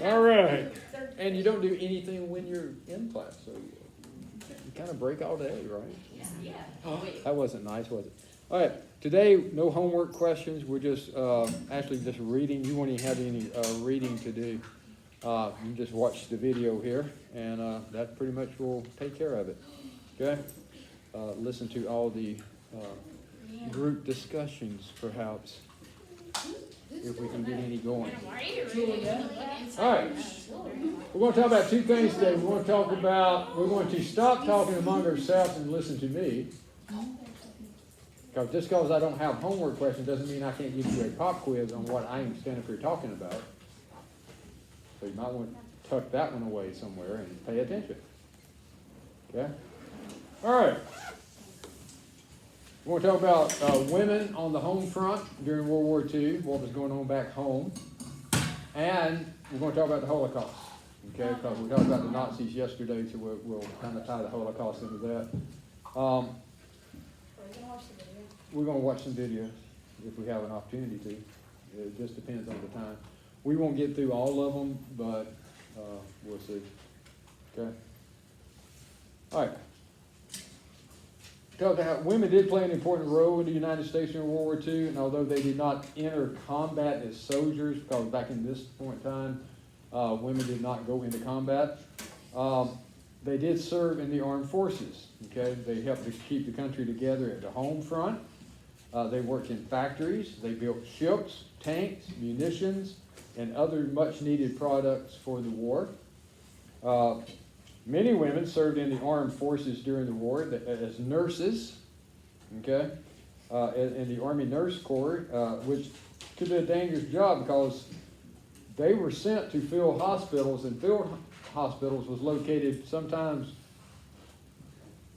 All right. And you don't do anything when you're in class, so you kind of break all day, right? Yeah. Oh, that wasn't nice, was it? All right, today, no homework questions. We're just actually just reading. You won't even have any reading to do. You just watch the video here, and that pretty much will take care of it. Okay? Listen to all the group discussions, perhaps, if we can get any going. All right. We're going to talk about two things today. We're going to stop talking among ourselves and listen to me. Because just because I don't have homework questions doesn't mean I can't give you a pop quiz on what I understand if you're talking about. So you might want to tuck that one away somewhere and pay attention. Okay? All right. We're going to talk about women on the home front during World War II, what was going on back home. And we're going to talk about the Holocaust. Okay? Because we talked about the Nazis yesterday, so we'll kind of tie the Holocaust into that. We're going to watch some videos if we have an opportunity to. It just depends on the time. We won't get through all of them, but we'll see. Okay? All right. Women did play an important role in the United States during World War II, and although they did not enter combat as soldiers, because back in this point in time, women did not go into combat, they did serve in the armed forces. Okay? They helped to keep the country together at the home front. They worked in factories. They built ships, tanks, munitions, and other much-needed products for the war. Many women served in the armed forces during the war as nurses, okay, in the Army Nurse Corps, which could be a dangerous job because they were sent to field hospitals, and field hospitals was located sometimes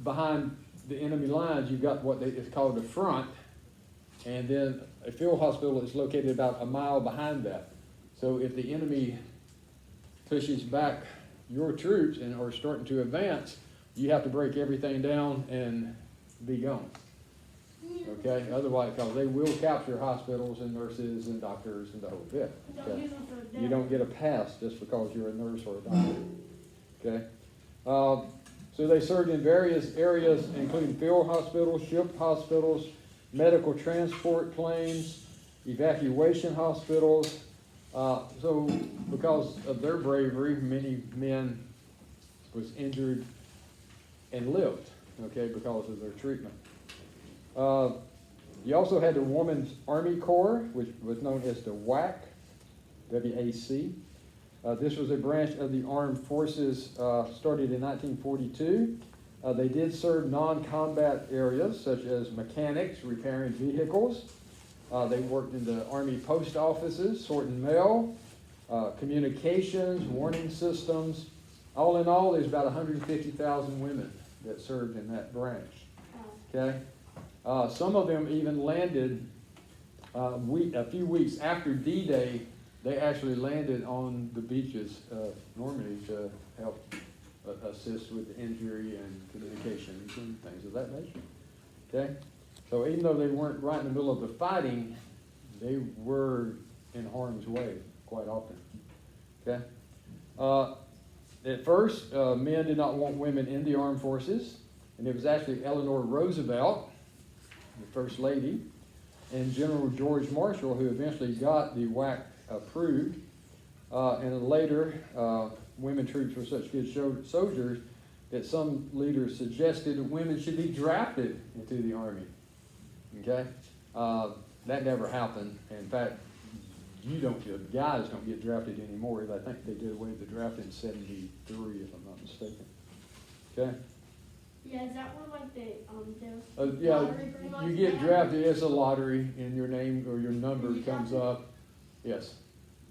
behind the enemy lines. You've got it's called the front, and then a field hospital is located about a mile behind that. So if the enemy pushes back your troops and are starting to advance, you have to break everything down and be gone. Okay? Otherwise, because they will capture hospitals and nurses and doctors and the whole bit. Okay? You don't get a pass just because you're a nurse or a doctor. Okay? So they served in various areas, including field hospitals, ship hospitals, medical transport planes, evacuation hospitals. So because of their bravery, many men was injured and lived, okay, because of their treatment. You also had the Women's Army Corps, which was known as the WAC, W-A-C. This was a branch of the armed forces started in 1942. They did serve non-combat areas such as mechanics, repairing vehicles. They worked in the Army post offices, sorting mail, communications, warning systems. All in all, there's about 150,000 women that served in that branch. Okay? Some of them even landed a few weeks after D-Day. They actually landed on the beaches of Normandy to help assist with the injury and communications and things of that nature. Okay? So even though they weren't right in the middle of the fighting, they were in harm's way quite often. Okay? At first, men did not want women in the armed forces, and it was actually Eleanor Roosevelt, the First Lady, and General George Marshall who eventually got the WAC approved. And then later, women troops were such good soldiers that some leaders suggested that women should be drafted into the Army. Okay? That never happened. In fact, guys don't get drafted anymore. I think they did away with the draft in 73, if I'm not mistaken. Okay? Yeah, is that where like the Yeah, lottery pretty much you get happened? drafted. It's a lottery, and your name or your number comes up. Yes,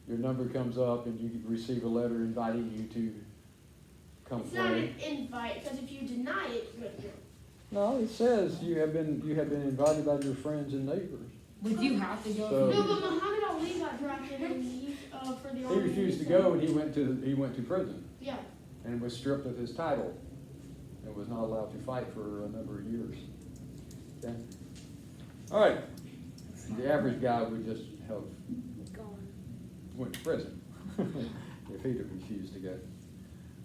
your number comes up, and you receive a letter inviting you to come It's play. not an invite, because if you deny it, you wouldn't. No, it says you have been invited by your friends and neighbors. Would you have to go? So- No, but Muhammad Ali got drafted for the He army. refused to go, and he went to prison Yeah. and was stripped of his title and was not allowed to fight for a number of years. Okay. All right. The average guy would just have went to prison if Peter refused to go.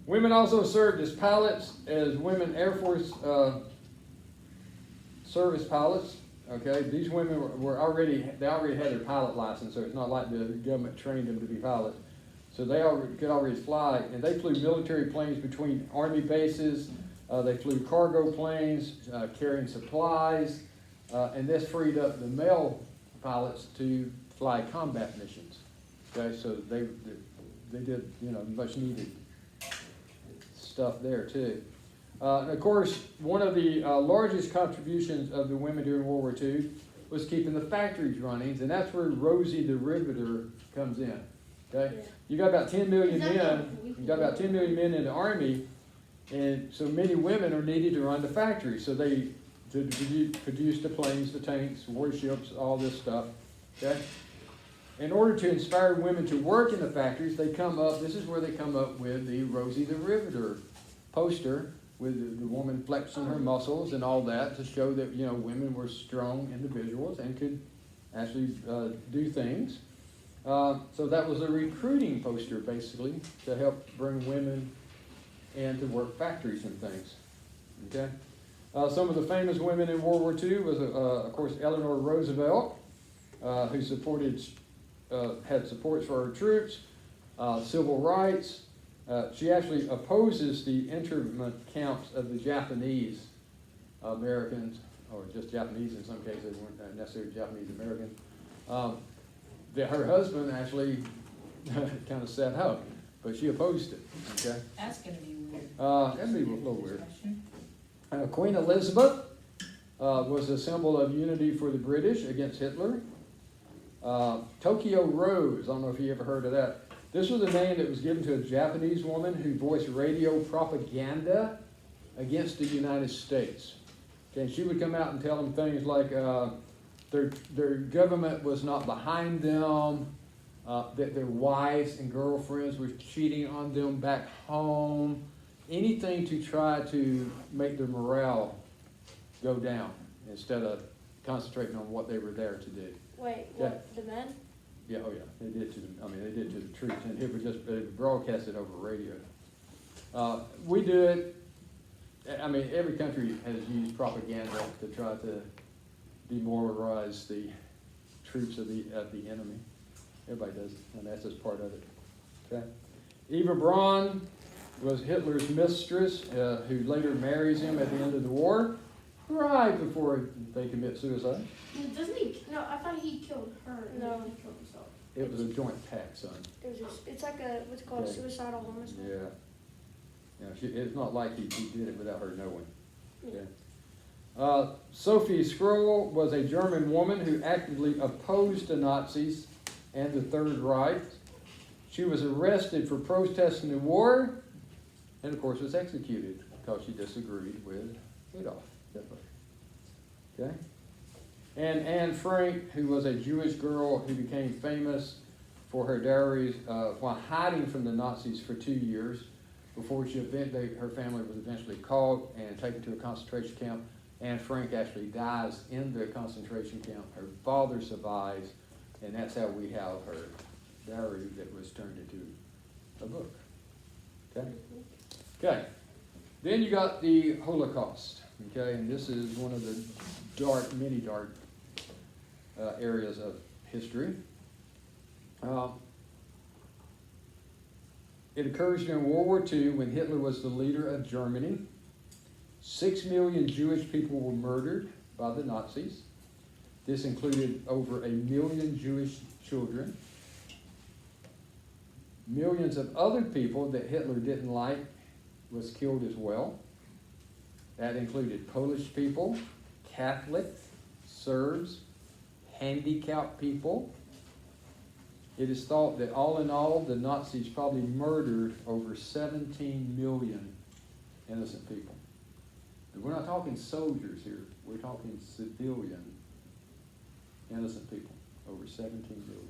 Women also served as pilots, as women Air Force service pilots. Okay, these women were already had their pilot license, so it's not like the government trained them to be pilots. So they could already fly, and they flew military planes between Army bases. They flew cargo planes carrying supplies, and this freed up the male pilots to fly combat missions. Okay, so they did much needed stuff there too. And of course, one of the largest contributions of the women during World War II was keeping the factories running, and that's where Rosie the Riveter comes in. Okay, Yeah. you got about 10 million Is that men. the- You got about 10 million men in the army, and so many women are needed to run the factory. So they to produce the planes, the tanks, warships, all this stuff. Okay. In order to inspire women to work in the factories, this is where they come up with the Rosie the Riveter poster with the woman flexing her muscles and all that to show that, women were strong individuals and could actually do things. So that was a recruiting poster, basically, to help bring women in to work factories and things. Okay. Some of the famous women in World War II was, of course, Eleanor Roosevelt, who had supports for her troops, civil rights. She actually opposes the internment camps of the Japanese Americans, or just Japanese in some cases, they weren't necessarily Japanese Americans. Her husband actually kind of said no, but she opposed it. Okay, That's gonna be weird. that'd be a little weird. Discussion. Queen Elizabeth was a symbol of unity for the British against Hitler. Tokyo Rose, I don't know if you ever heard of that. This was a name that was given to a Japanese woman who voiced radio propaganda against the United States. Okay, she would come out and tell them things like their government was not behind them, that their wives and girlfriends were cheating on them back home, anything to try to make their morale go down instead of concentrating on what they were there to do. Wait, Yeah. what, the men? Yeah, oh yeah, they did to the troops, and it was just broadcasted over radio. We do it. I mean, every country has used propaganda to try to demoralize the troops of the enemy. Everybody does, and that's just part of it. Okay. Eva Braun was Hitler's mistress, who later marries him at the end of the war, right before they commit suicide. Doesn't he? No, I thought he killed her. And No. then he killed himself. It was a joint pact, son. It was just, it's like what's called Yeah. suicidal homicide. Yeah. It's not like he did it without her knowing. Okay. Sophie Skrull was a German woman who actively opposed the Nazis and the Third Reich. She was arrested for protesting the war, and of course was executed because she disagreed with Adolf Hitler. Okay? And Anne Frank, who was a Jewish girl who became famous for her diaries while hiding from the Nazis for 2 years before her family was eventually caught and taken to a concentration camp. Anne Frank actually dies in the concentration camp. Her father survives, and that's how we have her diary that was turned into a book. Okay? Okay. Then you got the Holocaust. Okay, and this is one of the many dark areas of history. It occurs during World War II when Hitler was the leader of Germany. 6 million Jewish people were murdered by the Nazis. This included over 1 million Jewish children. Millions of other people that Hitler didn't like was killed as well. That included Polish people, Catholics, Serbs, handicapped people. It is thought that all in all, the Nazis probably murdered over 17 million innocent people. And we're not talking soldiers here. We're talking civilian innocent people. Over 17 million.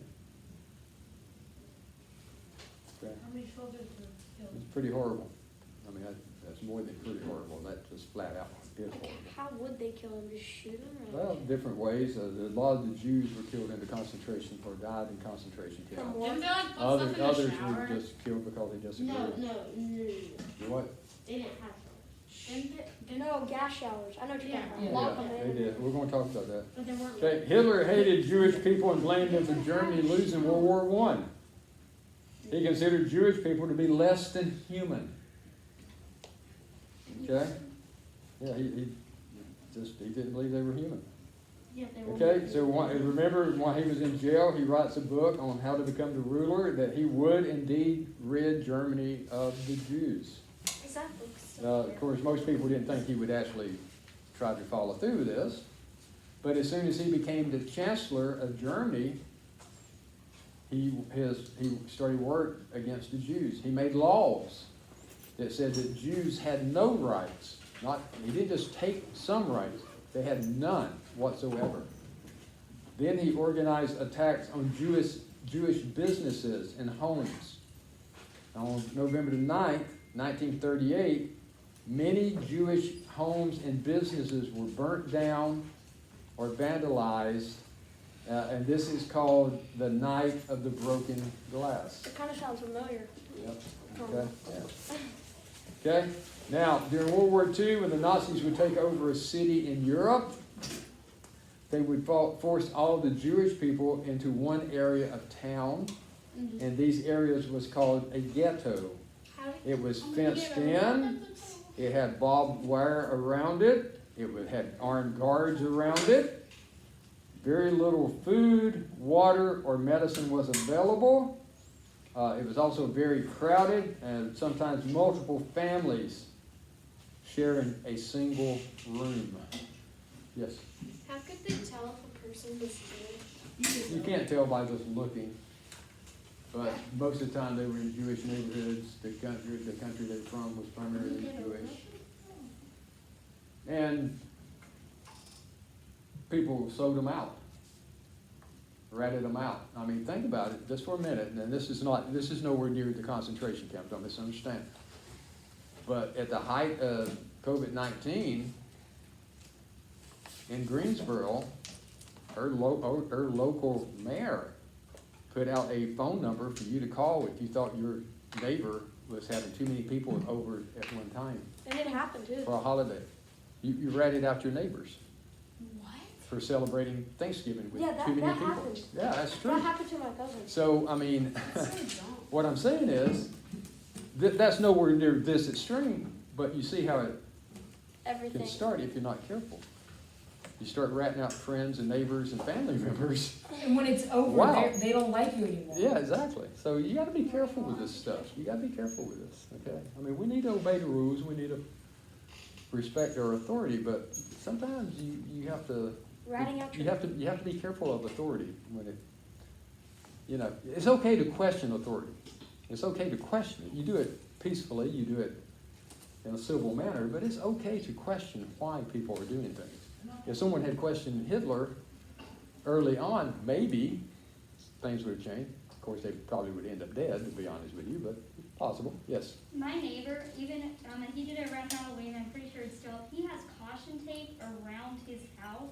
Okay. How many soldiers were killed? It's pretty horrible. I mean, that's more than pretty horrible, that's just flat out is Like, horrible. how would they kill him? Just shoot him? Or Well, different ways. A lot of the Jews were killed in the concentration or died in concentration from camps. what? Didn't they like put Others, stuff in the others shower? were just killed because they disagreed. No. You what? They didn't have them. No, gas showers. I know what you're talking Yeah. about. Lock Yeah, them they in. did. We're gonna talk about that. But they weren't. Okay, Hitler hated Jewish people and blamed them for Germany losing World War I. He considered Jewish people to be less than human. Okay? Yeah, he didn't believe they were human. Yeah, they were. Okay, so remember while he was in jail, he writes a book on how to become the ruler, that he would indeed rid Germany of the Jews. Is that book still Of there? course, most people didn't think he would actually try to follow through with this. But as soon as he became the Chancellor of Germany, he started work against the Jews. He made laws that said that Jews had no rights. He didn't just take some rights, they had none whatsoever. Then he organized attacks on Jewish businesses and homes. On November the 9th, 1938, many Jewish homes and businesses were burnt down or vandalized, and this is called the Night of the Broken Glass. It kind of sounds familiar. Yep. Okay. Yeah. Okay. Now, during World War II, when the Nazis would take over a city in Europe, they would force all the Jewish people into one area of town, and these areas was called a ghetto. It was fenced in. It had barbed wire around it. Had armed guards around it. Very little food, water, or medicine was available. It was also very crowded, and sometimes multiple families sharing a single room. Yes? How could they tell if a person was Jewish? You can't tell by just looking. But most of the time they were in Jewish neighborhoods. The country they're from was primarily Jewish. And people sold them out. Ratted them out. I mean, think about it just for a minute. And this is nowhere near the concentration camp, don't misunderstand. But at the height of COVID-19, in Greensboro, her local mayor put out a phone number for you to call if you thought your neighbor was having too many people over at one time And it happened too. for a holiday. You ratted out your neighbors What? for celebrating Thanksgiving with Yeah, that- too many that people. happened. Yeah, that's That true. happened to my cousin. So, I mean, That's so dumb. what I'm saying is, that's nowhere near this extreme, but you see how it Everything. can start if you're not careful. You start ratting out friends and neighbors and family members. And when it's over, Wow. they don't like you anymore. Yeah, exactly. So you gotta be careful with this stuff. You gotta be careful with this, okay? I mean, we need to obey the rules, we need to respect our authority, but sometimes you have to, Ratting out you your. have to be careful of authority when it, it's okay to question authority. It's okay to question it. You do it peacefully, you do it in a civil manner, but it's okay to question why people are doing things. If someone had questioned Hitler early on, maybe things would have changed. Of course, they probably would end up dead, to be honest with you, but possible. Yes. My neighbor, even, and he did it around Halloween, I'm pretty sure it's still, he has caution tape around his house,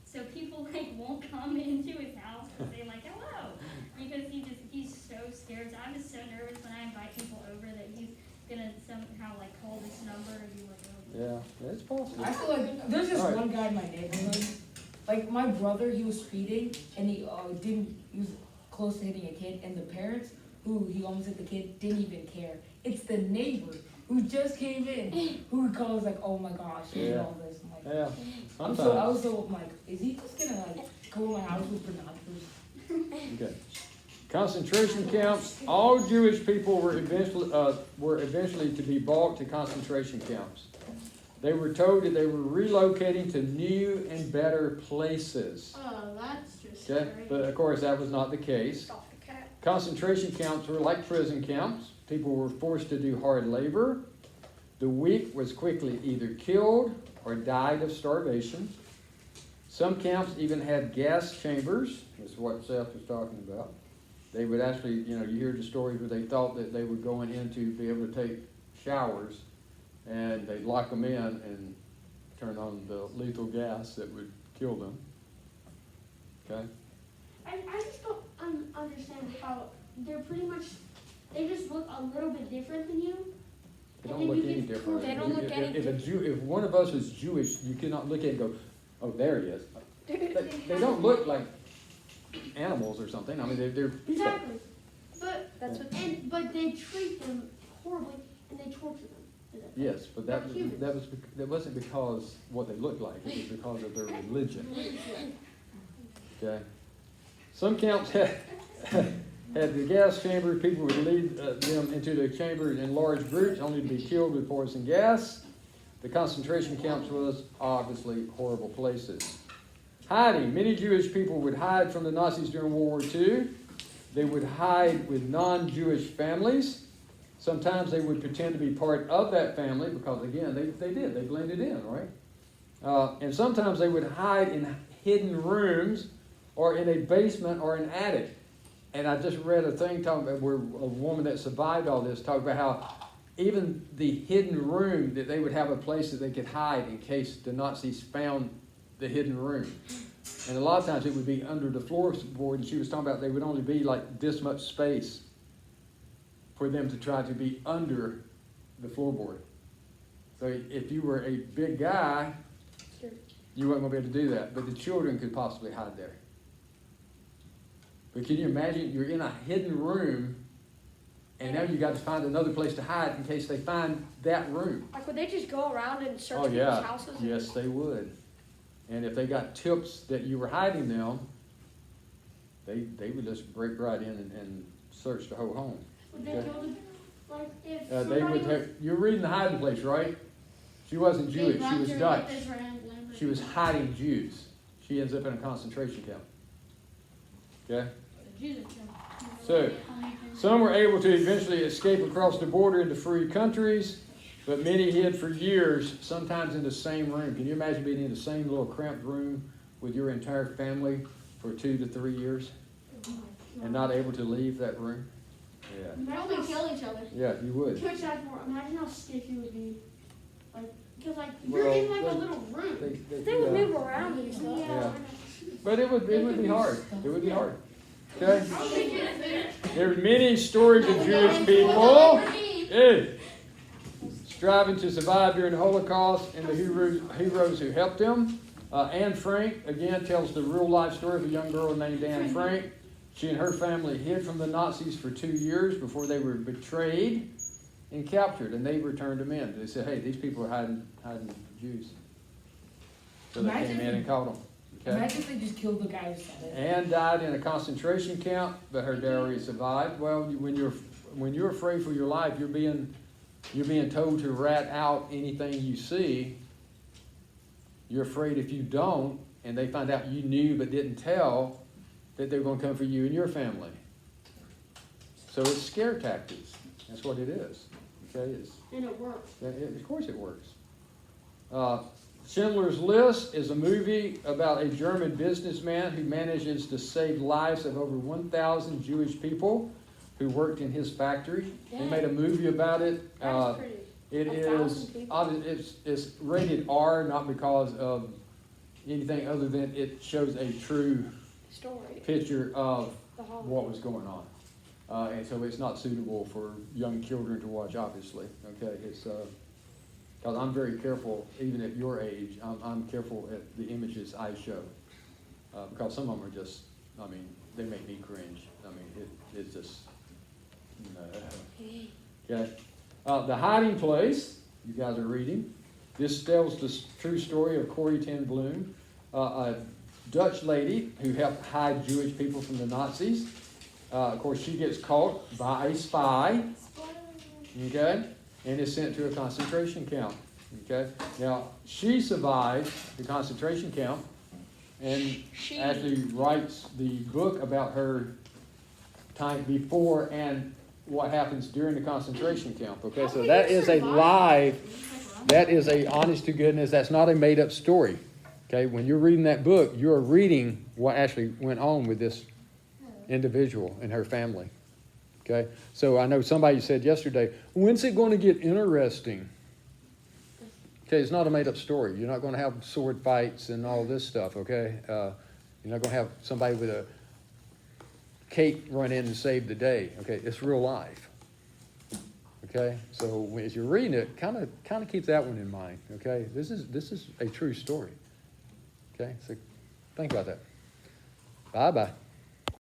so people won't come into his house and say hello, because he's so scared. So I'm just so nervous when I invite people over that he's gonna somehow call this number and be like, oh. Yeah, it's possible. I feel like there's this All right. one guy in my neighborhood. Like my brother, he was speeding and he was close to hitting a kid, and the parents who he almost hit the kid didn't even care. It's the neighbor who just came in who calls oh my gosh, and Yeah. all this. I'm like, Yeah, I was sometimes. so is he just gonna come to my house with binoculars? Okay. Concentration camps. All Jewish people were eventually to be brought to concentration camps. They were told that they were relocating to new and better places. Oh, that's just Okay, great. but of course that was not the case. Stop the cat. Concentration camps were like prison camps. People were forced to do hard labor. The weak was quickly either killed or died of starvation. Some camps even had gas chambers. That's what Seth was talking about. They would actually, you hear the stories where they thought that they were going in to be able to take showers, and they'd lock them in and turn on the lethal gas that would kill them. Okay? I just don't understand how they're pretty much, they just look a little bit different than you. They And don't then look you any get different. They don't look If- any if a Jew, if one of us is Jewish, you cannot look at it and go, oh, there he is. They don't look like animals or something. I mean, they're people. Exactly. But, That's what. but they treat them horribly and they torture them to death. Yes, but that They're humans. that wasn't because what they looked like. It was because of their religion. Okay. Some camps had the gas chamber. People would lead them into the chamber in large groups, only to be killed with poison gas. The concentration camps was obviously horrible places. Hiding. Many Jewish people would hide from the Nazis during World War II. They would hide with non-Jewish families. Sometimes they would pretend to be part of that family because, again, they did. They blended in, right? And sometimes they would hide in hidden rooms or in a basement or an attic. And I just read a thing talking about where a woman that survived all this talked about how even the hidden room, that they would have a place that they could hide in case the Nazis found the hidden room. And a lot of times it would be under the floorboard, and she was talking about they would only be like this much space for them to try to be under the floorboard. So if you were a big guy, you weren't going to be able to do that. But the children could possibly hide there. But can you imagine you're in a hidden room, and now you got to find another place to hide in case they find that room? Like, would they just go around and search Oh people's yeah, houses? yes they would. And if they got tips that you were hiding them, they would just break right in and search the whole home. Would they Okay. go to, like, if They somebody would was, you're reading the hiding place, right? She wasn't Jewish, she was Dutch. She was hiding Jews. She ends up in a concentration camp. Okay? So, some were able to eventually escape across the border into free countries, but many hid for years, sometimes in the same room. Can you imagine being in the same little cramped room with your entire family for 2 to 3 years and not able to leave that room? Yeah. imagine how, kill each other. Yeah, you would. Twitch that more, imagine how stiff you would be. Like, because like, you're Well, in like a they- little room. They would move around and stuff. Yeah. But it would be hard. It would be hard. Okay? There are many stories of Jewish people striving to survive during the Holocaust and the heroes who helped them. Anne Frank, again, tells the real life story of a young girl named Anne Frank. She and her family hid from the Nazis for 2 years before they were betrayed and captured, and they returned them in. They said, hey, these people are hiding Jews. So they came in and caught them. Okay? Imagine if they just killed the guy who said it. Anne died in a concentration camp, but her diary survived. Well, when you're afraid for your life, you're being told to rat out anything you see. You're afraid if you don't, and they find out you knew but didn't tell, that they're going to come for you and your family. So it's scare tactics. That's what it is. Okay, And it works. of course it works. Schindler's List is a movie about a German businessman who manages to save lives of over 1,000 Jewish people who worked in his factory. They made a movie about it. That's pretty. It 1,000 is, people. it's rated R, not because of anything other than it shows a true Story. picture of The whole. what was going on. And so it's not suitable for young children to watch, obviously. Okay, it's because I'm very careful, even at your age, I'm careful at the images I show. Because some of them are just, I mean, they make me cringe. I mean, it's just, no. Okay. The Hiding Place, you guys are reading. This tells the true story of Corrie ten Boom, a Dutch lady who helped hide Jewish people from the Nazis. Of course, she gets caught by a spy, okay, and is sent to a concentration camp. Okay. Now, she survives the concentration camp and actually writes the book about her time before and what happens during the concentration camp. Okay, so that is a live, that is a honest to goodness, that's not a made up story. Okay, when you're reading that book, you're reading what actually went on with this individual and her family. Okay, so I know somebody said yesterday, when's it going to get interesting? Okay, it's not a made-up story. You're not going to have sword fights and all this stuff, okay? You're not going to have somebody with a cape run in and save the day, okay? It's real life, okay? So as you're reading it, kind of keep that one in mind, okay? This is a true story, okay? So think about that. Bye-bye.